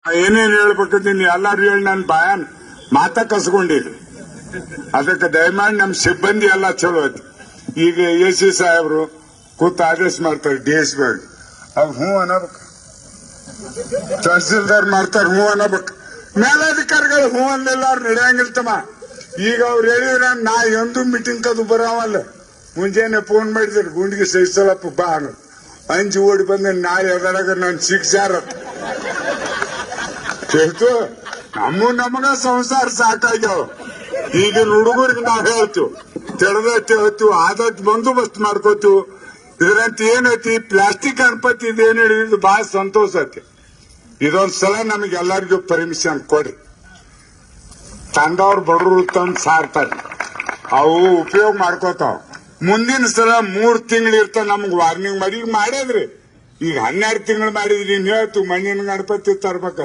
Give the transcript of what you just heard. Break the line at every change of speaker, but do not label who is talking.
ಏನೇನ್ ಹೇಳ್ಬೇಕಂತೀನಿ ಎಲ್ಲಾರು ಹೇಳಿ ನಾನು ಬಾಯನ್ ಮಾತ ಕಸ್ಕೊಂಡಿರಿ. ಅದಕ್ಕೆ ದಯಮಾಡಿ ನಮ್ ಸಿಬ್ಬಂದಿ ಎಲ್ಲ ಚಲೋ ಐತಿ. ಈಗ AC ಸಾಹೇಬ್ರು ಕೂತ್ ಆದೇಶ ಮಾಡ್ತಾರೆ DSP ಅವ್ರು ಹ್ಞೂ ಅನ್ನಬೇಕು, ತಹಸೀಲ್ದಾರ್ ಮಾಡ್ತಾರೆ ಹ್ಞೂ ಅನ್ನಬೇಕು, ಮೇಲಾಧಿಕಾರಿಗಳು ಹ್ಞೂ ಅನ್ನಲಿಲ್ಲ ಅವ್ರು ನಡೆಯಂಗಿಲ್ತಮ್ಮ. ಈಗ ಅವ್ರು ಹೇಳಿದ್ರ ನಾ ಎಂದು ಮೀಟಿಂಗ್ ಕದು ಬರಾವಲ್ಲ. ಮುಂಜಾನೆ ಫೋನ್ ಮಾಡಿದ್ರು ಗುಂಡಿಗೆ ಸಹಿಸಲಪ್ಪ ಬಾ ಅನ್ನೋದು. ಅಂಜಿ ಓಡಿ ಬಂದ ನಾಳೆ ಎದರಾಗ ನಾನು ಶಿಕ್ಷಾರ ಹೇಳ್ತು. ನಮಗ ಸಂಸಾರ ಸಾಕಾಗ್ಯಾವ. ಈಗಿನ ಹುಡುಗರಿಗೆ ನಾವ್ ಹೇಳ್ತೀವಿ ತೆರೆದೈತಿ ಹೇಳ್ತೀವಿ, ಆದಷ್ಟು ಬಂದೋಬಸ್ತ್ ಮಾಡ್ಕೋತೀವಿ. ಇದ್ರಂತ ಏನೈತಿ ಪ್ಲಾಸ್ಟಿಕ್ ಗಣಪತಿ ಇದೇನು ಹೇಳಿದ್ರು ಬಹಳ ಸಂತೋಷ ಐತಿ. ಇದೊಂದ್ಸಲ ನಮಗೆಲ್ಲರಿಗೂ ಪರ್ಮಿಷನ್ ಕೊಡ್ರಿ. ತಂದವ್ರು ಬಡವರು ತಂದು ಸಾರ್ತಾರೆ, ಅವು ಉಪಯೋಗ ಮಾಡ್ಕೋತಾವ. ಮುಂದಿನ ಸಲ 3 ತಿಂಗಳು ಇರ್ತಾವ ನಮ್ಗೆ ವಾರ್ನಿಂಗ್ ಮಾಡಿ. ಈಗ ಮಾಡ್ಯದ್ರಿ, ಈಗ 12 ತಿಂಗಳು ಮಾಡಿದ್ರಿ. ಇನ್ ಹೇಳ್ತು ಮಣ್ಣಿನ ಗಣಪತಿ ತರ್ಬೇಕ.